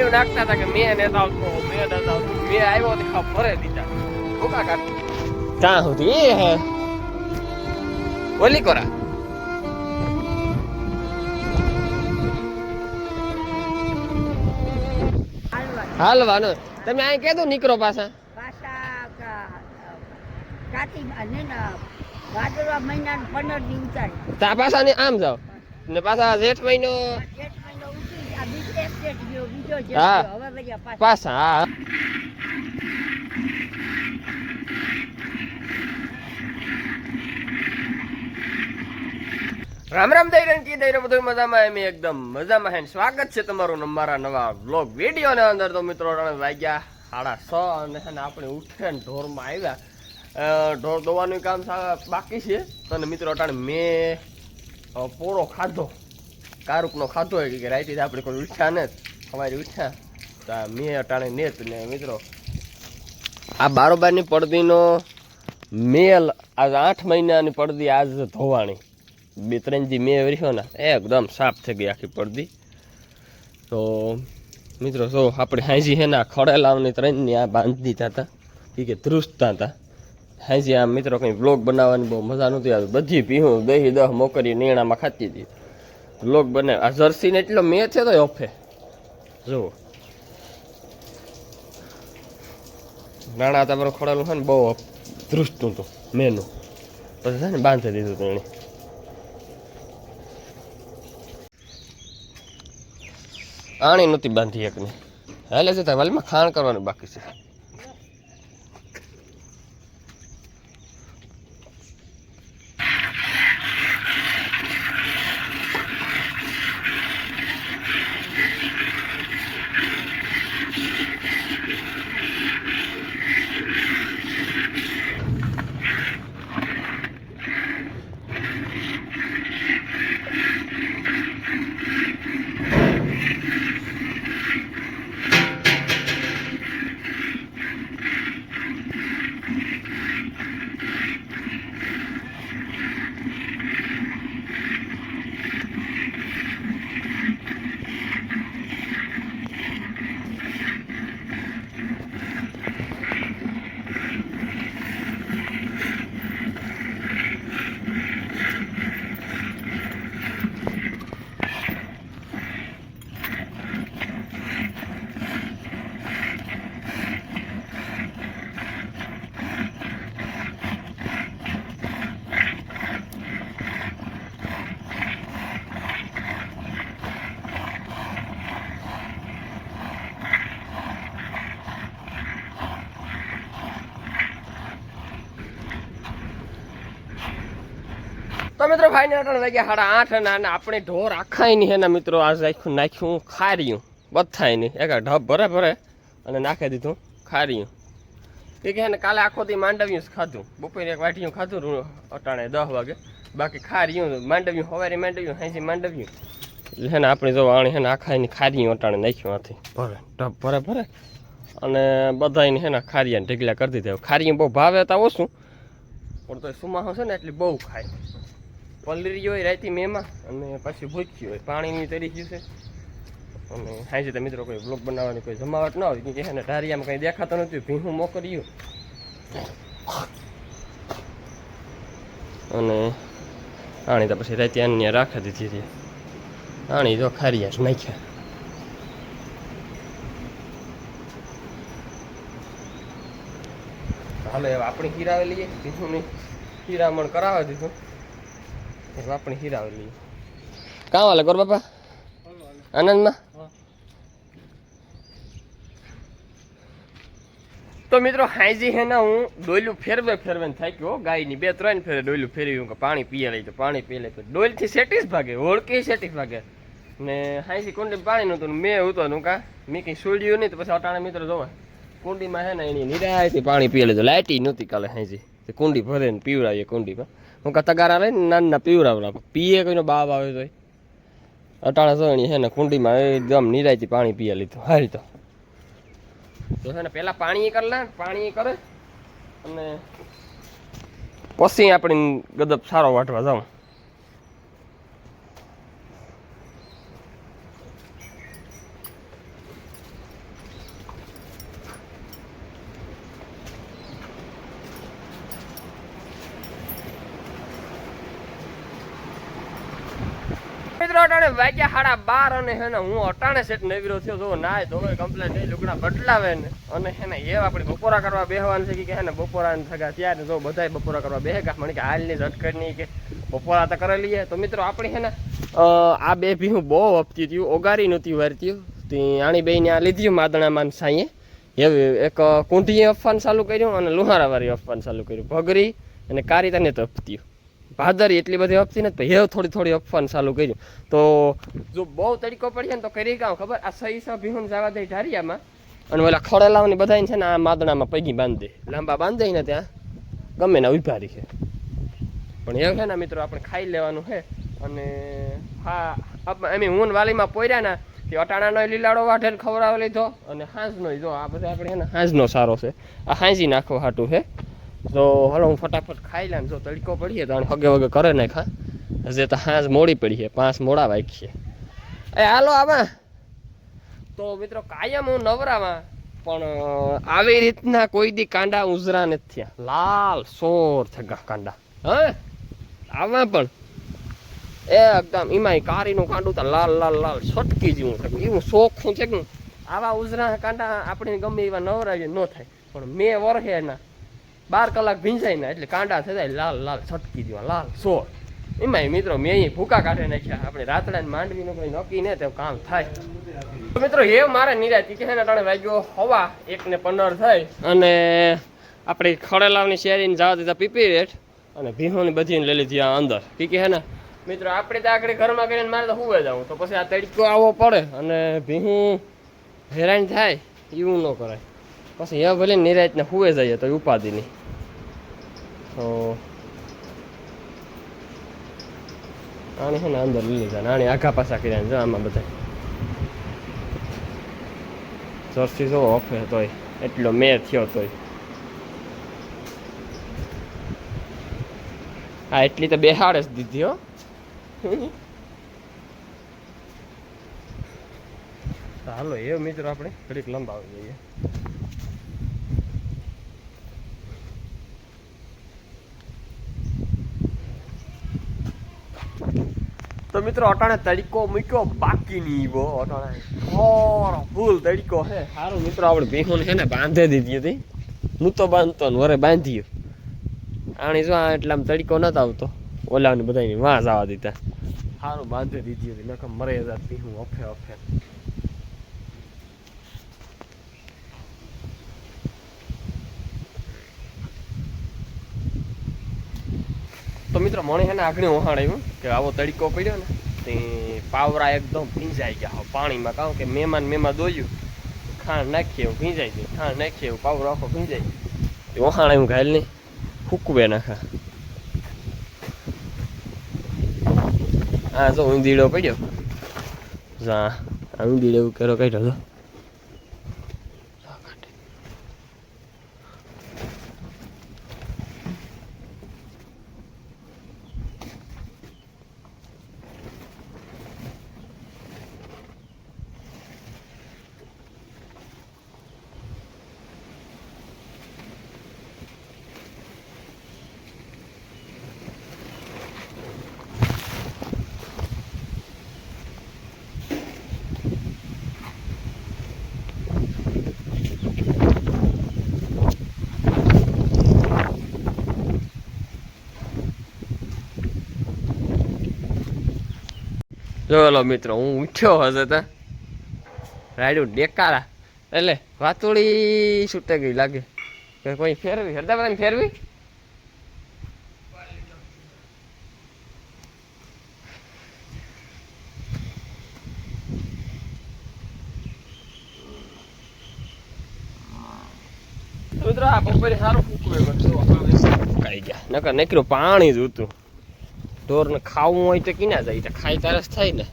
આઈડિયો નાખતા હતા કે મેં નેતા આવતો મેં નેતા આવતો મેં આવ્યો તો ખા ફરે દીધા ભૂકા કાઢ ક્યાં સુધી એ હે ઓલી કોરા હાલવાનો તમે અહીં કીધું નીકળો પાછા તા પાછા ને આમ જાઓ ને પાછા જેઠ મહિનો હા પાછા હા રામ રામ દઈ કી દઈ બધું મજામાં એમ એકદમ મજામાં હે સ્વાગત છે તમારું અમારા નવા વ્લોગ વિડીયો ને અંદર તો મિત્રો વાગ્યા 6:30 અને આપણે ઉઠે ને ઢોરમાં આવ્યા ઢોર દોવાનું કામ બાકી છે અને મિત્રો અટાણે મેં પોરો ખાધો કારુકનો ખાધો હોય કે રાઈતી આપણે કોઈ ઉઠ્યા ને અમારી ઉઠ્યા તો મેં અટાણે નેત ને મિત્રો આ 12 પડદીનો મેલ આજ 8 મહિનાની પડદી આજ ધોવાણી 2-3 દી મેં વર્યો ને એકદમ સાફ થઈ ગઈ આખી પડદી તો મિત્રો જો આપણે હાંજી હે ના ખડેલાવની 3 ની આ બાંધી દીધા હતા કે ધ્રુસતા હતા હાંજી આ મિત્રો કંઈ વ્લોગ બનાવવાની બહુ મજા નહોતી આવતી બધી પીહું 10 મોકરી નેણામાં ખાતી હતી વ્લોગ બને આ જર્સીને એટલો મેં છે તો ઓફે જુઓ નાણા તમારું ખોડેલું છે ને બહુ ધ્રુસતું હતું મેનું પછી છે ને બાંધી દીધું હતું એને આણી નહોતી બાંધી એકની હાલે છે વાલીમાં ખાણ કરવાનું બાકી છે તો મિત્રો ફાઇનલ વાગ્યા 8:30 અને આપણે ઢોર આખાય નહીં એના મિત્રો આજ આખું નાખ્યું ખાર્યું બથાય નહીં એક ઢબ ભરે અને નાખી દીધું ખાર્યું કે ને કાલે આખો દી માંડવ્યું ખાધું બપોરે એક વાટીયું ખાધું અટાણે 10 વાગે બાકી ખાર્યું માંડવ્યું સવારે માંડવ્યું હાંજી માંડવ્યું એટલે હે ને આપણે જો આણી હે ને આખાયની ખાર્યું અટાણે નાખ્યું હાથી ભરે ઢબ ભરે અને બધાને હે ને ખારિયા ઢગલા કરી દીધા ખારિયું બહુ ભાવે તા ઓછું પણ તો સુમાહો છે ને એટલે બહુ ખાય પલરી હોય રાતી મેમાં અને પછી ભૂખી હોય પાણીની તરી ગયું છે અને હાઈ છે મિત્રો કોઈ બ્લોગ બનાવવાની કોઈ જમાવટ ન હોય કે એને ઢારિયામાં કંઈ દેખાતો નથી ભીહું મોકલ્યું અને આણી તો પછી રાતે અન્ય રાખી દીધી હતી આણી તો ખારિયા જ નાખ્યા હાલો હવે આપણી હીરાવે લઈએ ભીહુંની હીરામણ કરાવી દીધું આપણે હીરાવે લઈએ કાં વાલે ગોર બાપા આનંદમાં તો મિત્રો હાઈજી હે ને હું ડોયલું ફેરવે થાક્યો ગાયની 2-3 ફેરે ડોયલું ફેરવ્યું કે પાણી પીએ લઈ તો પાણી પી લે તો ડોયલથી સેટીસ ભાગે ઓળકી સેટીસ ભાગે ને હાઈજી કુંડી પાણી નહોતું મેં હતો નું કા મેં કંઈ છોડ્યું નહીં તો પછી અટાણે મિત્રો જોવા કુંડીમાં હે ને એની નિરાયથી પાણી પી લેજો લાઇટી નહોતી કાલે હાઈજી કુંડી ભરે ને પીવડાવીએ કુંડીમાં હું કા તગારા લઈને નાના પીવડાવડા પીએ કોઈનો બાપ આવે તો અટાણા સોણી હે ને કુંડીમાં એકદમ નિરાયથી પાણી પીએ લીધું હાલ તો હે ને પહેલાં પાણી કરે અને પછી આપણે ગદપ સારો વાટવા જાઉં મિત્રો અટાણે વાગ્યા 12:30 અને હે ને હું અટાણે સેટ નવીરો થયો તો નાય ધોવે કમ્પ્લેટ નહીં લુગડા બદલાવે ને અને હે ને એ આપણે બપોરા કરવા બેહવાનું છે કે હે ને બપોરા થયા ત્યારે જો બધાય બપોરા કરવા બેહેગા મને કે હાલની ઝટકડની કે બપોરા તો કરી લઈએ તો મિત્રો આપણે હે ને આ બે ભીહું બહુ હપતી થયું ઓગારી નહોતી વારતી આણી બેને આ લીધી માદણામાં સાંઈએ એવી એક કુંઢીએ અફવાનું ચાલુ કર્યું અને લુહારાવાળી અફવાનું ચાલુ કર્યું ભગરી અને કારી તને તો હપતી ભાદરી એટલી બધી હપતી નથી હેવ થોડી અફવાનું ચાલુ કર્યું તો જો બહુ તડકો પડશે ને તો કરી કામ ખબર આ સહી ભીહું જવા દે ઢારિયામાં અને ઓલા ખડેલાઓની બધાને છે ને આ માદણામાં પૈકી બાંધી દે લાંબા બાંધી ને ત્યાં ગમે ને ઉભા રહી છે પણ એવું છે ને મિત્રો આપણે ખાઈ લેવાનું છે અને હા એમ હું વાલીમાં પોર્યા ને તે અટાણાનો લીલાડો વાઢેલ ખવડાવી લીધો અને હાંજનો જો આ બધા આપણે છે ને હાંજનો સારો છે આ હાંજી નાખવા હાટું છે તો હલો હું ફટાફટ ખાઈ લઉં જો તડકો પડીએ તો હગે વગે કરે ને ખા હજે તો હાંજ મોડી પડી છે 5 મોડા વાગશે એ હાલો આમાં તો મિત્રો કાયમ હું નવરામાં પણ આવી રીતના કોઈ દી કાંડા ઉજરા નથી થયા લાલ સોર થયા કાંડા હા આમાં પણ એકદમ એમાં કારીનું કાંડું તો લાલ લાલ લાલ છટકી જેવું થાય એવું શોખું છે કે આવા ઉજરા કાંડા આપણે ગમે એવા નવરાવીએ ન થાય પણ મેં વરહે એના 12 કલાક ભીંજાય ને એટલે કાંડા થઈ જાય લાલ લાલ છટકી જેવા લાલ સોર એમાં મિત્રો મેં અહીં ભૂકા કાઢી નાખ્યા આપણે રાતડા માંડવીનું કોઈ નક્કી ને તો કામ થાય મિત્રો એ મારે નિરાતી કે ને ટાણે વાગ્યો 1:15 થઈ અને આપણે ખડેલાવની શેરીને જવા દીધા પીપી રેટ અને ભીહોની બધીને લઈ લીધી આ અંદર કે હે ને મિત્રો આપણે તો આગળ ઘરમાં કરીને મારે તો હુવે જાઉં તો પછી આ તડકો આવવો પડે અને ભીહું હેરાન થાય એવું ન કરાય પછી એ ભલે નિરાતને હુવે જઈએ તો ઉપાધિ નહીં તો આને છે ને અંદર લઈ લીધા આને આઘા પાછા કર્યા જો આમાં બધા જર્સી જો ઓફે તોય એટલો મેં થયો તોય હા એટલી તો બેહાડે જ દીધી હો હાલો એ મિત્રો આપણે ઘડીક લંબાવી જઈએ તો મિત્રો અટાણે તડકો મૂક્યો બાકી નહીં એવો અટાણે ફૂલ તડકો હે સારું મિત્રો આપણે ભીહોને છે ને બાંધી દીધી હતી હું તો બાંધતો ને વરે બાંધ્યો આણી જો એટલામાં તડકો નતો આવતો ઓલાને બધાની વાં જવા દીધા સારું બાંધી દીધી હતી નકમ મરે જતા ભીહું અફે અફે તો મિત્રો મને છે ને આગળ ઓહાણાયું કે આવો તડકો પડ્યો ને તે પાવરા એકદમ ભીંજાઈ ગયા પાણીમાં કારણ કે મહેમાન દોયું ખાંડ નાખીએ એવું ભીંજાઈ જાય ખાંડ નાખીએ એવું પાવરો આખો ભીંજાઈ જાય ઓહાણાયું ઘાયલ નહીં ફૂકવે નાખા હા જો ઊંધીડો પડ્યો જા ઊંધીડો એવું કરો કાઢ્યો તો ચલો મિત્રો હું ઉઠ્યો હશે તા રાડ્યું ડેકારા એટલે વાતુડી છૂટે ગઈ લાગે કે કોઈ ફેરવી હરદા બધાને ફેરવી મિત્રો આ બપોરે સારું ફૂકવે કાઈ ગયા નકર નીકળ્યું પાણી જ હતું ઢોરને ખાવું હોય તો કિના જાય તો ખાઈ તારે જ થાય ને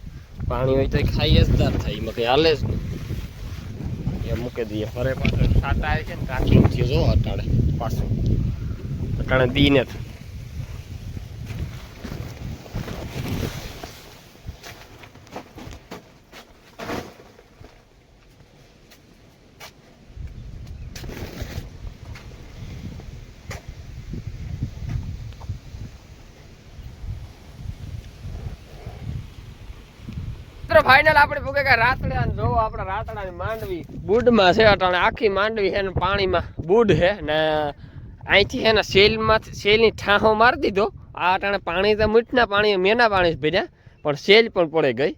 પાણી હોય તો ખાઈ જ તાર થાય એમાં કંઈ હાલે જ નહીં એ મૂકી દઈએ ફરે પાછળ સાટા આવે છે ને કાંકીમ થયો જો અટાણે પાછું અટાણે દીને મિત્રો ફાઇનલ આપણે ભૂગે કે રાતડા જો આપણા રાતડાની માંડવી બુડમાં છે અટાણે આખી માંડવી છે ને પાણીમાં બુડ છે ને અહીંથી છે ને સેલની ઠાહો મારી દીધો આ અટાણે પાણી તો મીઠના પાણી મેના પાણી જ ભર્યા પણ સેલ પણ પડે ગઈ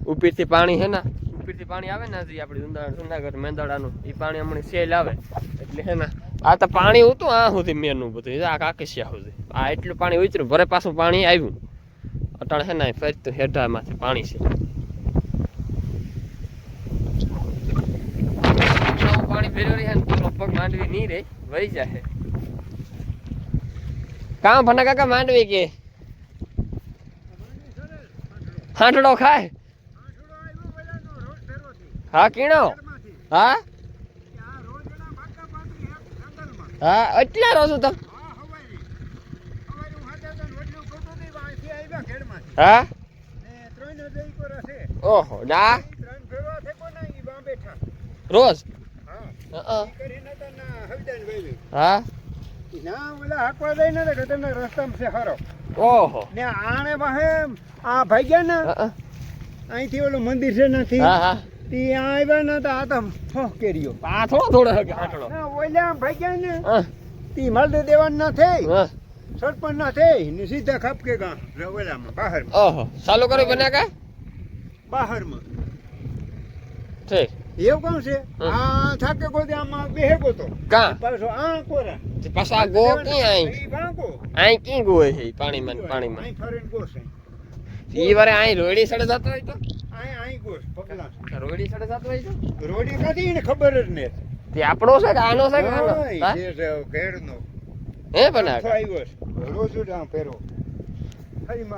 ઉપરથી પાણી છે ને ઉપરથી પાણી આવે ને હજી આપણે જુનાગઢ મેંદડાનું એ પાણી હમણાં સેલ આવે એટલે છે ને આ તો પાણી હતું આ સુધી મેનું બધું આ કાકેશિયા સુધી આ એટલું પાણી ઉતર્યું ભરે પાછું પાણી આવ્યું અટાણે છે ને ફરી તો હેઠામાંથી પાણી છે પાણી ભેર્યું રહે ને તો પગ માંડવી નહીં રે વહી જાય કામ ભના કાકા માંડવી કે હાંડડો ખાય હા કીણો હા હા એટલા રહો છો તમે હા ઓહો ના રોજ હા ઓહો ને આણે વાહે આ ભાઈ ગયા ને અહીંથી ઓલું મંદિર છે નથી ત્યાં આવ્યા ને તો આ તો ફોક કર્યો આ થોડો હાંટડો ઓલ્યા ભાઈ ગયા ને તી મળદે દેવાન ના થઈ સરપંચ ના થઈ ને સીધા ખપકે ગા રવેલામાં બહાર ઓહો ચાલુ કર્યું બના કા બહારમાં ઠીક એવું કોણ છે આ થાકે ગોતે આમાં બેહે ગોતો કા પાછો આ કોરા પાછો આ ગો ક્યાં આઈ ઈ બાંકો આઈ કી ગોય છે પાણીમાં અહીં ફરીને ગોસ ઈ વારે આઈ રોડી સડે જતો હોય તો અહીં ગોસ પગલા રોડી સડે જતો હોય તો રોડી કાથી એને ખબર જ ને તે આપણો છે કે આનો છે કે આનો જે છે ઘેરનો હે બના આવ્યો રોજ ઉડા ફેરો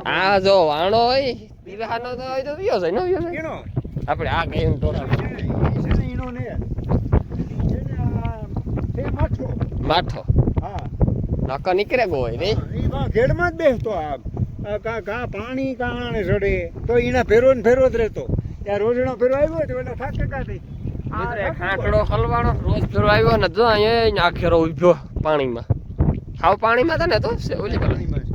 આ જો આણો હોય દીવાનો તો હોય તો વિયો છે નો વિયો છે કેનો આપણે આ ગેમ તો ઈનો ને તે માઠો હા નકા નીકળે ગો હોય રે ઈ બા ઘેડમાં જ બેસતો આ કા પાણી કાણે સડે તો ઈના ફેરો જ રહેતો ત્યાં રોજનો ફેરો આવ્યો તો એટલે થાકે કાઢી ખાંટડો હલવાણો રોજ ફેરો આવ્યો ને જો અહીંયા આખેરો ઉભ્યો પાણીમાં હાવ પાણીમાં હતા ને તો ઓલી પાણીમાં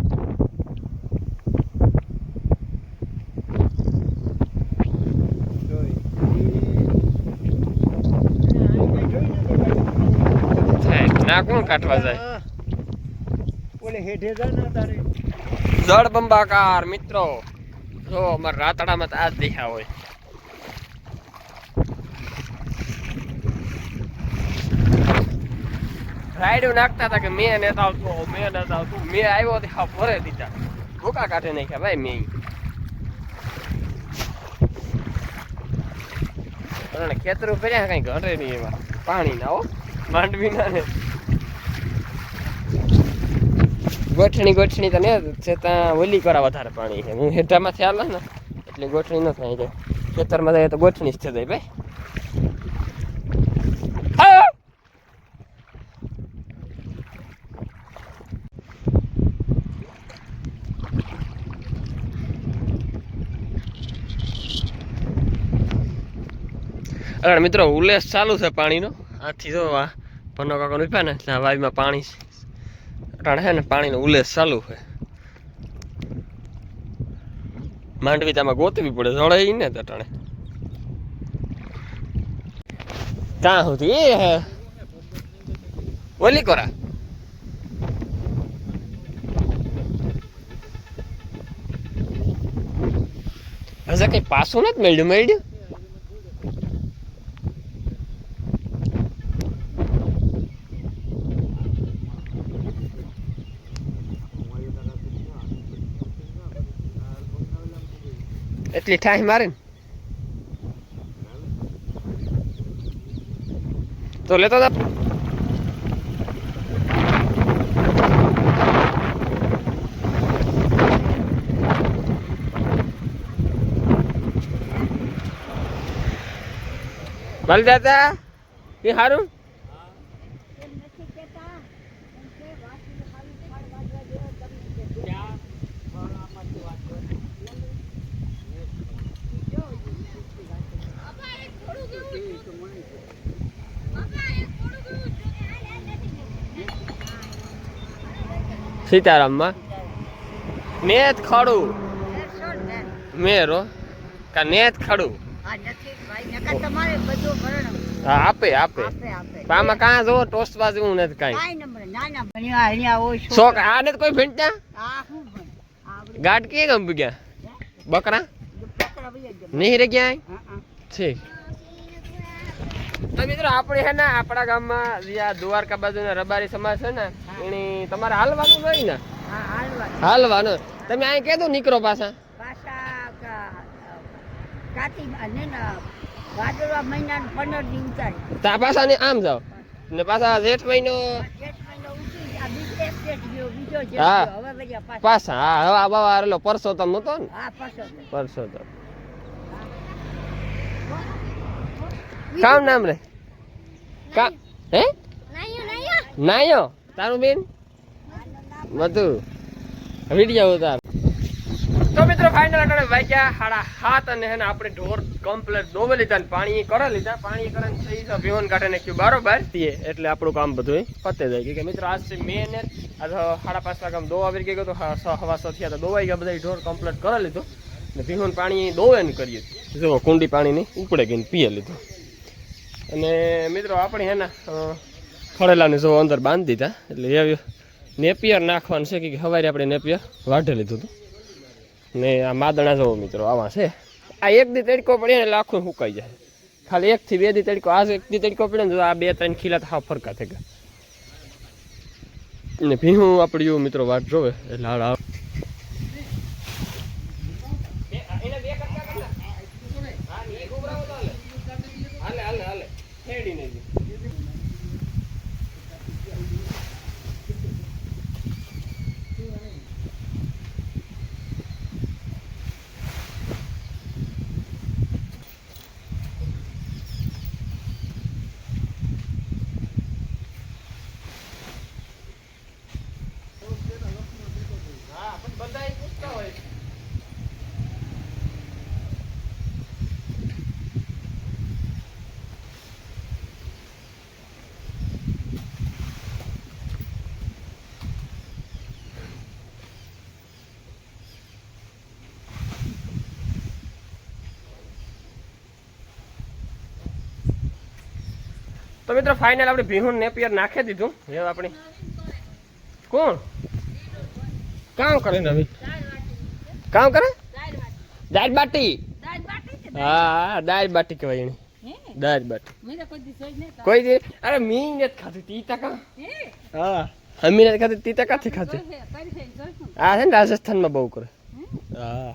ના કોણ કાઢવા જાય ઓલે હેઠે જા ના તારે જળ બંબાકાર મિત્રો જો અમાર રાતડામાં તો આ જ દેખા હોય રાયડું નાખતા હતા કે મેં નથી આવતો મેં આવ્યો હા ભરે દીધા ભૂકા કાઢે નાખ્યા ભાઈ મેં ખેતરું ભર્યા કઈ ઘટે નહીં એવા પાણી ના હો માંડવી ના ને ગોઠણી તો ને ત્યાં ઓલી કરા વધારે પાણી છે હું હેઠામાંથી આલે ને એટલે ગોઠણી ન થાય જાય ખેતરમાં જાય તો ગોઠણી જ થઈ જાય ભાઈ અરે મિત્રો ઉલ્લેસ ચાલુ છે પાણીનો આથી જો આ પન્નો કાકો ઉભા ને ત્યાં વાવીમાં પાણી અટાણે છે ને પાણીનો ઉલ્લેસ ચાલુ છે માંડવી તામાં ગોતવી પડે જળે ને અટાણે ક્યાં સુધી એ ઓલી કોરા હશે કઈ પાછું નથી મળ્યું એટલી ઠાઈ મારે ને તો લેતો જા ભલે દાદા એ સારું સીતારામમાં મેં જ ખડું મેરો કા નેત ખડું આ નથી ભાઈ નકર તમારે બધું ભરણ હા આપે આપે આપે આમાં કાં જો ટોસ્ટવા જેવું નથી કાંઈ કાઈ નંબર ના ભણ્યા અહીંયા હોય શોખ આને તો કોઈ ભીંટા આ શું ભણ આ ગાઢ કે ગમ ગયા બકરા પકડા ભઈ જ નહીં રે ક્યાંય હા ઠીક તો મિત્રો આપણે હે ને આપણા ગામમાં જ્યાં દ્વારકા બાજુના રબારી સમાજ છે ને એની તમારે હાલવાનું હોય ને હા હાલવા હાલવાનું તમે અહીં કીધું નીકળો પાછા પાછા કાતી અને ભાદરવા મહિનાનું 15 દી ઉતારી તા પાછા ને આમ જાઓ ને પાછા જેઠ મહિનો જેઠ મહિનો ઉતરી આ બીજો એક જેઠ ગયો બીજો જેઠ હા. ગયો હવે વળ્યા પાછા પાછા હા હવે બાવા આરેલો પરસોતમ નતો ને હા પાછો પરસોતમ કામ નામ રે કા હે નાયો તારું બેન મધુ વિડિયો ઉતાર તો મિત્રો ફાઇનલ અટણે વાગ્યા 7:30 અને હે ને આપણે ઢોર કમ્પ્લીટ દોવે લીધા ને પાણી કરે લીધા પાણી કરીને થઈ છે ભીવન કાઢે નાખ્યું બરોબર એટલે આપણું કામ બધું પતે જાય કે મિત્રો આજ છે મેન આજ 5:30 વાગે દો આવી ગયો તો 6:15 થયા તો દોવાઈ ગયા બધા ઢોર કમ્પ્લીટ કરી લીધું ને ભીવન પાણી દોવે ને કરીએ જો કુંડી પાણીની ઉપડે ગઈને પીએ લીધું અને મિત્રો આપણે હે ને ખડેલાને જો અંદર બાંધી દીધા એટલે એ નેપિયર નાખવાનું છે કે સવારે આપણે નેપિયર વાઢે લીધું હતું ને આ માદણા જોવો મિત્રો આવા છે આ એક દી તડકો પડે ને લાખું સુકાઈ જાય ખાલી 1 થી 2 દી તડકો આજ 1 દી તડકો પડે ને જો આ 2-3 ખીલા હાવ ફરકા થઈ ગયા ને ભીહું આપણું મિત્રો વાટ જોવે એટલે હાલ તો મિત્રો ફાઇનલ આપણે ભીહું નેપિયર નાખી દીધું હવે આપણે કોણ કામ કરે નવી કામ કરે દાળ બાટી હા દાળ બાટી કહેવાય એની દાળ બાટી કોઈ દી અરે મી નથી ખાતી તીતા કા હા અમી નથી ખાતી તીતા કાથી ખાતી આ છે ને રાજસ્થાનમાં બહુ કરે હા